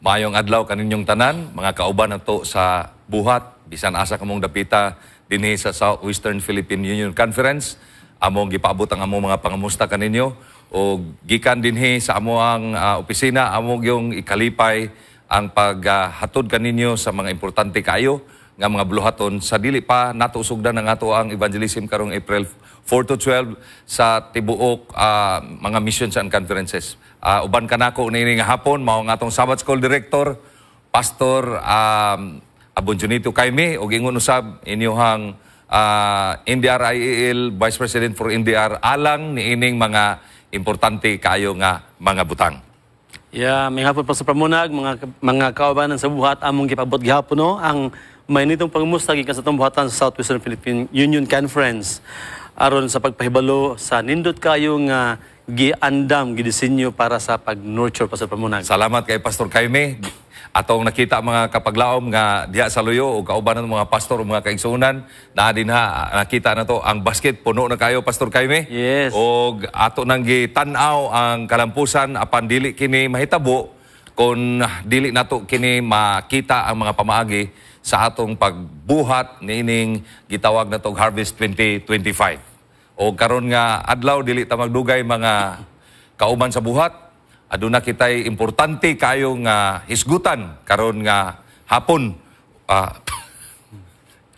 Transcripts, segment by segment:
Maayong adlaw kaninyong tanan, mga kauban nato sa buhat, bisan asa kamong dapita dinhi sa Southwestern Philippine Union Conference. Among gipaabot ang among mga pangamusta kaninyo o gikan dinhi sa amoang opisina, among yung ikalipay ang paghatod kaninyo sa mga importante kayo nga mga buluhaton sa dili pa nato usugdan ang ato ang evangelism karong April 4 to 12 sa tibuok mga missions and conferences. Uban kanako nini nga hapon mao nga atong Sabbath School Director Pastor Abonjunito Kaime ug ingon usab inyohang NDR-IEL Vice President for NDR alang niining mga importante kayo nga mga butang. May hapon pa sa pamunag mga kaubanan sa buhat among gipabot gihapon no ang may nitong pangumusta gikan sa atong buhatan sa Southwestern Philippine Union Conference aron sa pagpahibalo sa nindot kayo nga giandam gidisenyo para sa pag-nurture pa sa pamunag. Salamat kay Pastor Kaime. Atong nakita mga kapaglaom nga diha sa Luyo o kauban ng mga pastor o mga kaigsunan na din nakita na to ang basket puno na kayo Pastor Kaime. Yes. O ato nang gitanaw ang kalampusan apan dili kini mahitabo kung dili nato kini makita ang mga pamaagi sa atong pagbuhat niining gitawag na tong Harvest 2025. O karon nga adlaw dili ta magdugay mga kauban sa buhat. Aduna kitay importante kayo nga hisgutan karon nga hapon.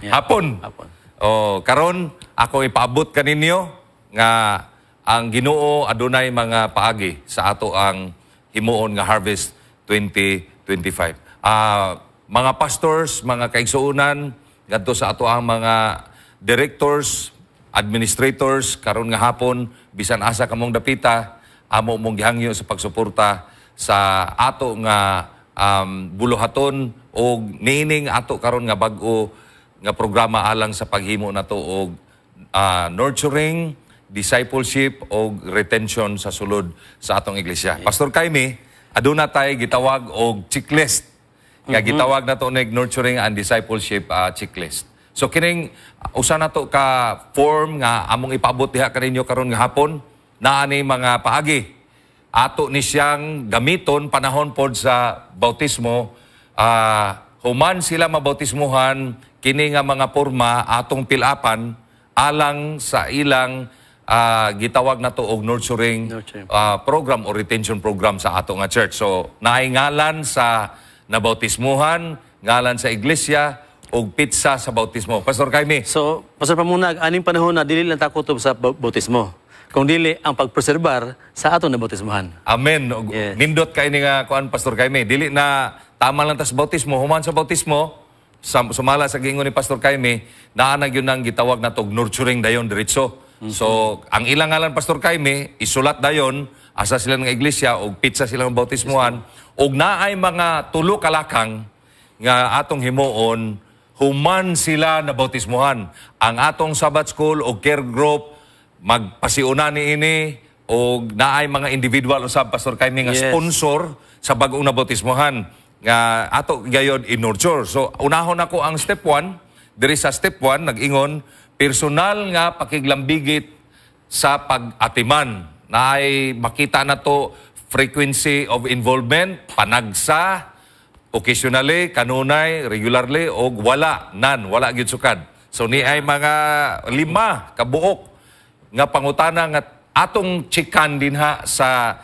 Hapon. O karon ako ipaabot kaninyo nga ang Ginoo adunay mga paagi sa ato ang himuon nga Harvest 2025. Mga pastors, mga kaigsuonan ngadto sa ato ang mga directors, administrators karon nga hapon bisan asa kamong dapita amo mong gihangyo sa pagsuporta sa ato nga buluhaton o nining ato karon nga bag-o nga programa alang sa paghimo nato og nurturing, discipleship o retention sa sulod sa atong iglesia. Pastor Kaime, aduna tay gitawag og checklist. Nga gitawag nato og nurturing and discipleship checklist. So kining usa nato ka form nga among ipaabot diha kaninyo karon nga hapon naa ni mga paagi. Ato ni siyang gamiton panahon pod sa bautismo. Human sila mabautismuhan kini nga mga porma atong pilapan alang sa ilang gitawag nato og nurturing program o retention program sa ato nga church. So naay ngalan sa nabautismuhan, ngalan sa iglesia og pizza sa bautismo. Pastor Kaime. So, Pastor Pamunag, aning panahon na dili lang ta kutob sa bautismo. Kung dili ang pagpreserbar sa aton na bautismuhan. Amen. Yes. Nindot kay ni nga kuan Pastor Kaime. Dili na tama lang ta sa bautismo, human sa bautismo, sumala sa gingon ni Pastor Kaime, naanag yun ang gitawag na tog nurturing dayon diretso. So, ang ilang ngalan Pastor Kaime, isulat dayon asa sila ng iglesia og pizza sila ng bautismuhan og naay mga tulo kalakang nga atong himuon human sila na bautismuhan. Ang atong Sabbath School o care group, magpasiuna ni ini o naay mga individual usab Pastor Kaime nga sponsor sa bagong na bautismuhan nga ato gayod in-nurture. So, unahon ako ang step 1. Diri sa step 1, nag-ingon, personal nga pakiglambigit sa pag-atiman. Naay makita na to frequency of involvement, panagsa, occasionally, kanunay, regularly, o wala, wala gyud sukad. So ni ay mga 5 kabuok nga pangutana nga atong chikan dinha sa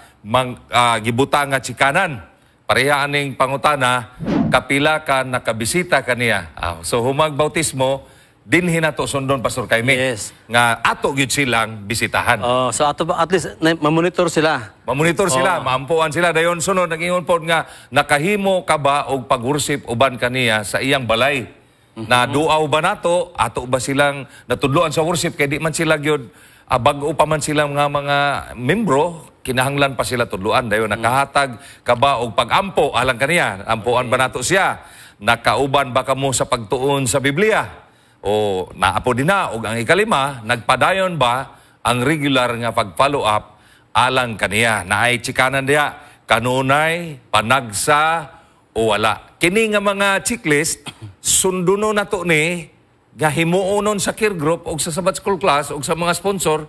gibuta nga chikanan. Pareha aning pangutana, kapila ka nakabisita kaniya. So humag bautismo, dinhi nato sundon Pastor Kaime. Yes. Nga ato gyud silang bisitahan. So ato at least ma-monitor sila. Mamonitor sila, maampuan sila. Dayon sunod, nag-ingon po nga, nakahimo ka ba o pag-worship uban kaniya sa iyang balay? Na duaw ba nato, ato ba silang natudloan sa worship? Kaya di man sila gyud bago pa man silang mga membro, kinahanglan pa sila tudloan. Dayon nakahatag ka ba o pag-ampo alang kaniya? Ampuan ba nato siya? Nakauban ba kamo sa pagtuon sa Biblia? O naapo din na? O ang ikalima, nagpadayon ba ang regular nga pag-follow up alang kaniya? Naay chikanan diha, kanunay, panagsa, o wala. Kini nga mga checklist, sunduno na to ni, nga himuonon sa care group, o sa Sabbath School class, o sa mga sponsor,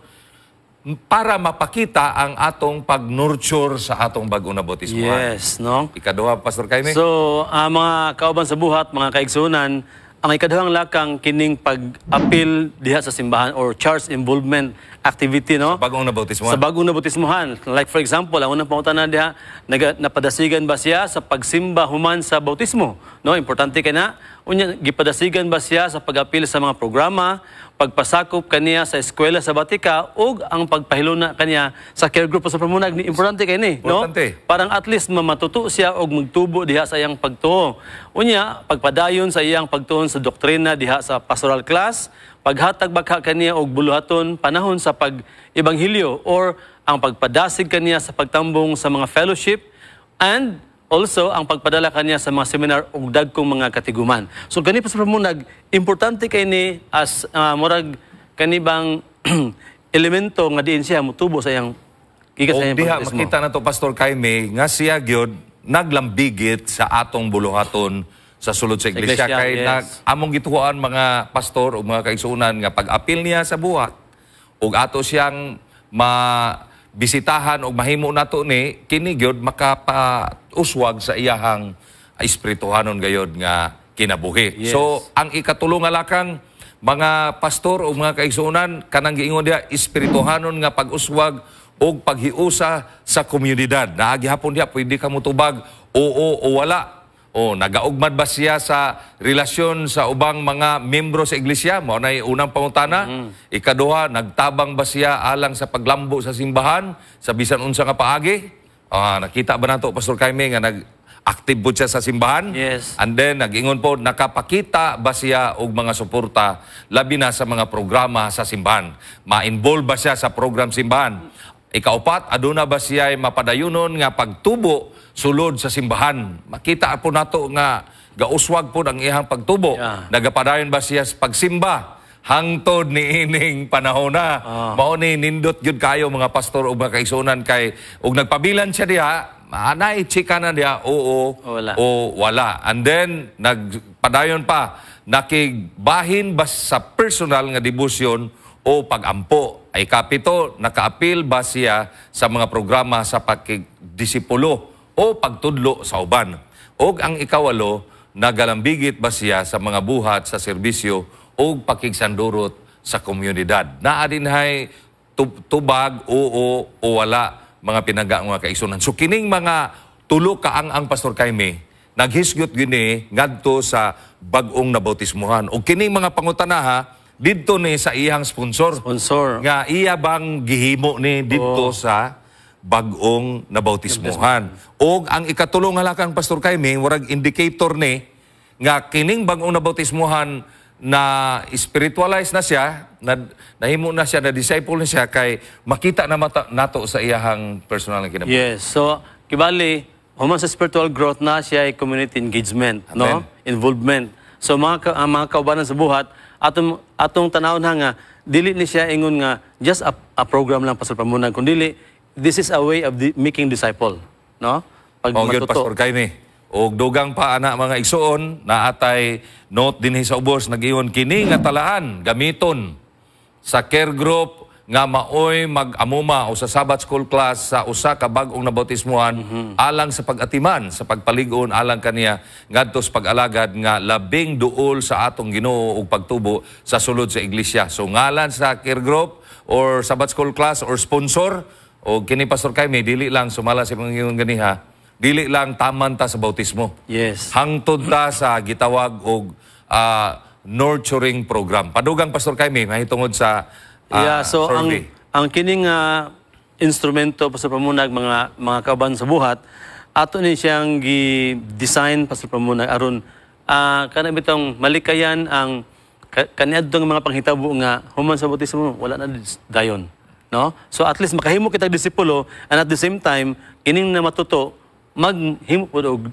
para mapakita ang atong pag-nurture sa atong bagong na bautismuhan. Yes, no? Ikaduha, Pastor Jaime? So, mga kauban sa buhat, mga kaigsunan, ang ikaduhang lakang kining pag-appeal diha sa simbahan or church involvement activity, no? Bagong na bautismuhan. Sa bagong nabautismuhan. Like for example, ang unang pangutana diha, napadasigan ba siya sa pagsimba human sa bautismo? No, importante kay na. Unya, gipadasigan ba siya sa pag-apil sa mga programa, pagpasakop kaniya sa eskwela sa batika ug ang pagpahiluna kaniya sa care group sa pamunag ni importante kay ni, no? Importante. Parang at least mamatuto siya og magtubo diha sa iyang pagtuo. Unya, pagpadayon sa iyang pagtuon sa doktrina diha sa pastoral class, paghatag baka kaniya og buluhaton panahon sa pag-ebanghelyo or ang pagpadasig kaniya sa pagtambong sa mga fellowship and also ang pagpadala kaniya sa mga seminar ug dagkong mga katiguman. So kani pa sa pamunag, importante kay ni as murag kanibang elemento nga diin siya mutubo sa iyang gikas sa O iyang diha, bautismo. makita na to, Pastor Jaime, nga siya gyud naglambigit sa atong buluhaton sa sulod sa iglesia. Iglesia, Kay yes. among gituan mga pastor o mga kaigsunan nga pag-apil niya sa buhat ug ato siyang bisitahan o mahimo nato ni kini gyud makapauswag sa iyahang espirituhanon gayod nga kinabuhi. Yes. So ang ikatulong nga lakang mga pastor o mga kaigsunan kanang giingon dia espirituhanon nga pag-uswag o paghiusa sa komunidad. Naagihapon dia pwede ka mutubag oo o wala. O nagaugmad ba siya sa relasyon sa ubang mga membro sa iglesia? Mao na unang pangutana. Ikaduha, nagtabang ba siya alang sa paglambo sa simbahan sa bisan unsa nga paagi? Nakita ba nato, Pastor Jaime, nga nag-active po siya sa simbahan? Yes. And then, nag-ingon po, nakapakita ba siya og mga suporta labi na sa mga programa sa simbahan? Ma-involve ba siya sa program simbahan? Ikaupat, aduna ba siya ay mapadayunon nga pagtubo sulod sa simbahan? Makita po nato nga gauswag po ang iyang pagtubo. Yeah. Nagapadayon ba siya sa pagsimba? Hangtod ni ining panahon na. Mao ni nindot gyud kayo mga pastor o mga kaigsunan kay ug nagpabilan siya diha, anay chika na diha oo Wala. o wala. And then nagpadayon pa nakigbahin ba sa personal nga debosyon o pagampo. Ay kapito, nakaapil ba siya sa mga programa sa pagdisipulo o pagtudlo sa uban? O ang ikawalo, nagalambigit ba siya sa mga buhat sa serbisyo o pakigsandurot sa komunidad? Naa din hay tubag, oo o wala mga pinaga mga kaigsunan. So kining mga tulo ang Pastor Jaime, naghisgot gini ngadto sa bagong nabautismuhan. O kining mga pangutanaha, dito ni sa iyang sponsor. Nga iya bang gihimo ni dito sa bagong nabautismuhan. O ang ikatulong halakang Pastor Jaime, warag indicator ni nga kining bagong nabautismuhan na spiritualize na siya, nahimo na siya, na disciple na siya kay makita na nato sa iyahang personal na kinabuhi. Yes. So, kibali, human sa spiritual growth na siya ay community engagement, Amen. no? Involvement. So, mga kaubanan sa buhat, atong tanawon nga, dili ni siya ingon nga, just a program lang, Pastor Pamunag, kundi this is a way of making disciple, no? Pag O, yun, matuto. Pastor Jaime. O dugang pa ana mga igsoon na atay note din sa ubos nag-iyon kini nga talaan gamiton sa care group nga maoy mag-amuma o sa Sabbath school class sa usa ka bag-ong nabautismuhan alang sa pag-atiman, sa pagpaligon alang kaniya ngadto sa pag-alagad nga labing duol sa atong Ginoo ug pagtubo sa sulod sa iglesia. So ngalan sa care group or Sabbath school class or sponsor o kini Pastor Jaime dili lang sumala sa mga ganiha. Dili lang taman ta sa bautismo. Yes. Hangtod ta sa gitawag og nurturing program. Padugang Pastor Jaime mahitungod sa So survey. ang kining instrumento Pastor Pamunag mga kauban sa buhat, ato ni siyang gi-design Pastor Pamunag aron kana bitong malikayan ang kaniadtong mga panghitabo nga human sa bautismo wala na dayon, no? So at least makahimo kita disipulo and at the same time kining na matuto maghimo pud og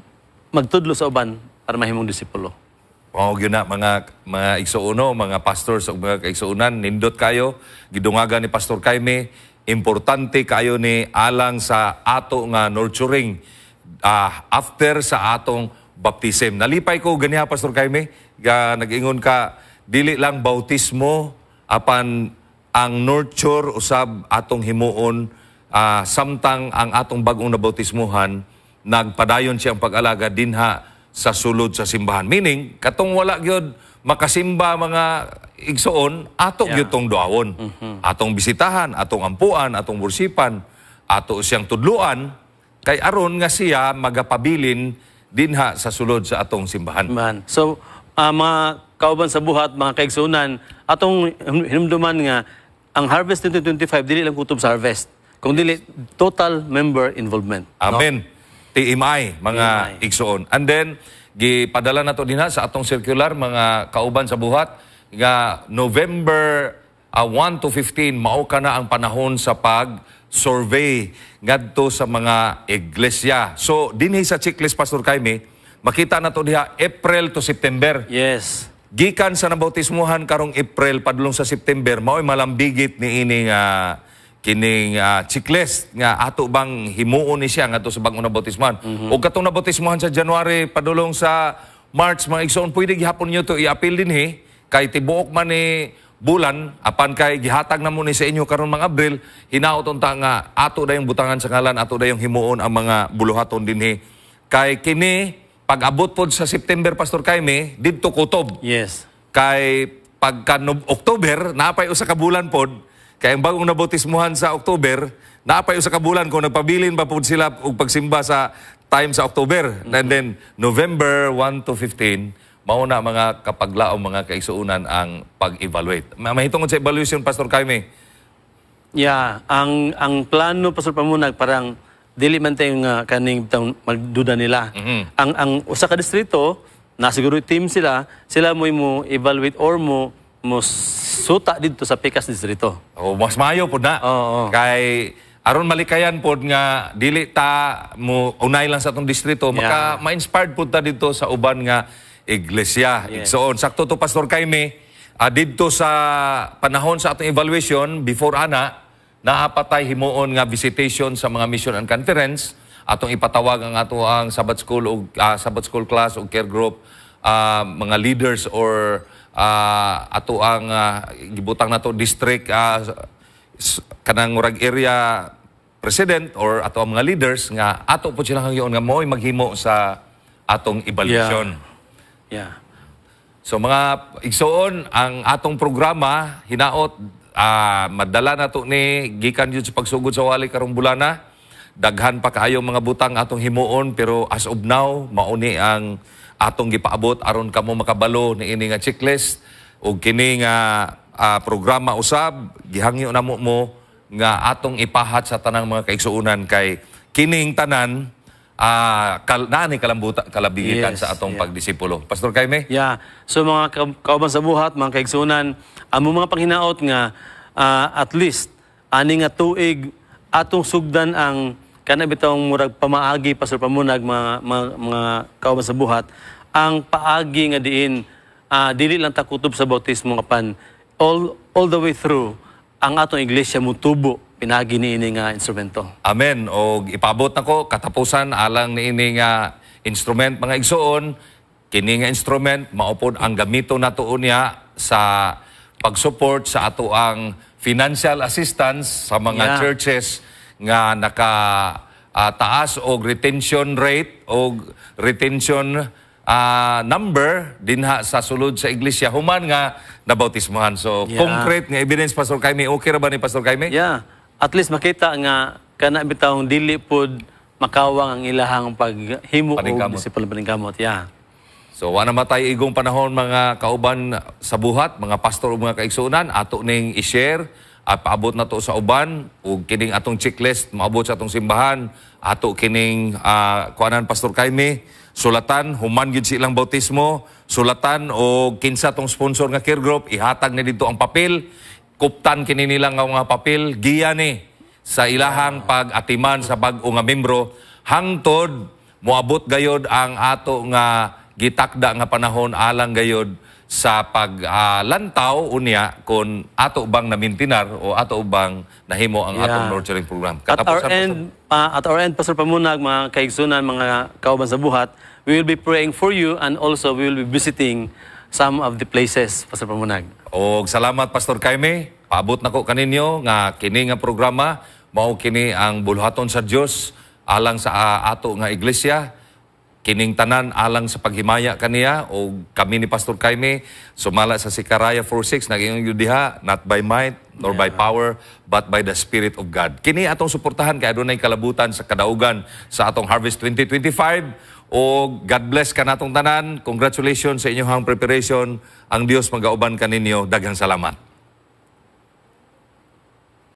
magtudlo sa uban para mahimong disipulo. O yun na, mga igsuuno, mga pastors o mga kaigsuunan, nindot kayo, gidungagan ni Pastor Jaime, importante kayo ni alang sa ato nga nurturing after sa atong baptism. Nalipay ko ganiha, Pastor Jaime, nag-ingon ka, dili lang bautismo, apan ang nurture usab atong himuon samtang ang atong bagong nabautismuhan nagpadayon siyang pag-alaga dinha sa sulod sa simbahan. Meaning, katong wala gyud makasimba mga igsoon, ato gyud tong duawon. Atong bisitahan, atong ampuan, atong worsipan, ato siyang tudluan, kay aron nga siya magapabilin dinha sa sulod sa atong simbahan. Man. So, mga kauban sa buhat, mga kaigsunan, atong hinumduman nga, ang Harvest 2025, dili lang kutob sa harvest. Kung dili, total member involvement. Amen. TMI, mga igsoon. And then, gipadala na to dinha sa atong circular, mga kauban sa buhat, nga November 1 to 15, mao ka na ang panahon sa pag-survey ngadto sa mga iglesia. So, dinhi sa checklist, Pastor Jaime, makita na to diha April to September. Yes. Gikan sa nabautismuhan karong April padulong sa September, mao'y malambigit ni ining kining checklist nga ato bang himuon ni siya ngadto sa bagong nabautismuhan. O katong nabautismuhan sa January padulong sa March, mga igsoon, pwede gihapon niyo to i-appeal dinhi kay tibuok man ni bulan apan kay gihatag na mo ni sa inyo karon mga Abril, hinaot unta nga ato dayong butangan sa ngalan, ato dayong himuon ang mga buluhaton dinhi. Kay kini pag-abot pod sa September, Pastor Jaime, didto kutob. Yes. Kay pagka October, napay usa ka bulan pod, kay ang bagong nabautismuhan sa October, napay usa ka bulan kung nagpabilin pa pod sila og pagsimba sa time sa October. And then November 1 to 15, mao na mga kapaglaom, mga kaigsuunan ang pag-evaluate. Mahitungod sa evaluation, Pastor Jaime. Yeah, ang plano, Pastor Pamunag, parang dili man tayo nga kaning magduda nila. Ang usa ka distrito, na siguro team sila mo evaluate or mo suta dito sa Picas distrito. O mas maayo pod na. Kay aron malikayan pod nga dili ta mo unay lang sa atong distrito, maka ma-inspired pod ta dito sa uban nga iglesia. Igsoon sakto to, Pastor Jaime, dito sa panahon sa atong evaluation before ana naapatay himuon nga visitation sa mga mission and conference, atong ipatawag ang ato ang Sabbath school o Sabbath school class o care group, mga leaders or ato ang gibutang nato district kanang murag area president or ato ang mga leaders nga ato po sila hangyon nga mo'y maghimo sa atong evaluation. So mga igsoon, ang atong programa hinaot madala na to ni gikan yun sa pagsugod sa wali karong bulana. Daghan pa kaayo mga butang atong himuon, pero as of now mauni ang atong gipaabot aron kamo makabalo ni ini nga checklist ug kini nga programa usab gihangyo namo mo nga atong ipahat sa tanang mga kaigsuunan kay kining tanan naani kalabigitan sa atong pagdisipulo. Pastor Jaime? So mga kauban sa buhat, mga kaigsuunan, among mga panghinaot nga at least ani nga tuig atong sugdan ang kana bitawng murag pamaagi, Pastor Pamunag, mga kauban sa buhat, ang paagi nga diin dili lang ta kutob sa bautismo nga pan all the way through ang atong iglesia mutubo pinagi ni ini nga instrumento. Amen. O ipabot nako katapusan alang ni ini nga instrument, mga igsoon, kini nga instrument maupod ang gamito nato unya sa pag-support sa ato ang financial assistance sa mga churches nga taas og retention rate o retention number dinha sa sulod sa iglesia human nga nabautismuhan. So concrete nga evidence, Pastor Jaime. Okay ra ba ni Pastor Jaime? At least makita nga kana bitawng dili pod makawang ang ilahang paghimo og disipul paningkamot. So wala matay igong panahon, mga kauban sa buhat, mga pastor o mga kaigsuunan, ato ning i-share at paabot na to sa uban ug kining atong checklist maabot sa atong simbahan, ato kining kuanan, Pastor Jaime, sulatan human gyud silang bautismo, sulatan o kinsa tong sponsor nga care group, ihatag ni dito ang papel, kuptan kini nila nga mga papel, giya ni sa ilahang pag-atiman sa bag-o nga membro hangtod moabot gayod ang ato nga gitakda nga panahon alang gayod sa paglantaw unya kung ato bang namintinar o ato bang nahimo ang atong nurturing program. At our end, Pastor Pamunag, mga kaigsunan, mga kauban sa buhat, we will be praying for you and also we will be visiting some of the places, Pastor Pamunag. O salamat, Pastor Jaime. paabot nako kaninyo nga kini nga programa mao kini ang buluhaton sa Dios alang sa ato nga iglesia. Kining tanan alang sa paghimaya kaniya o kami ni Pastor Jaime sumala sa Sicaraya 4:6 naging diha not by might nor by power but by the Spirit of God. Kini atong suportahan kay adunay kalabutan sa kadaugan sa atong Harvest 2025 o God bless ka natong tanan. Congratulations sa inyong preparation. Ang Dios magauban kaninyo. Daghang salamat.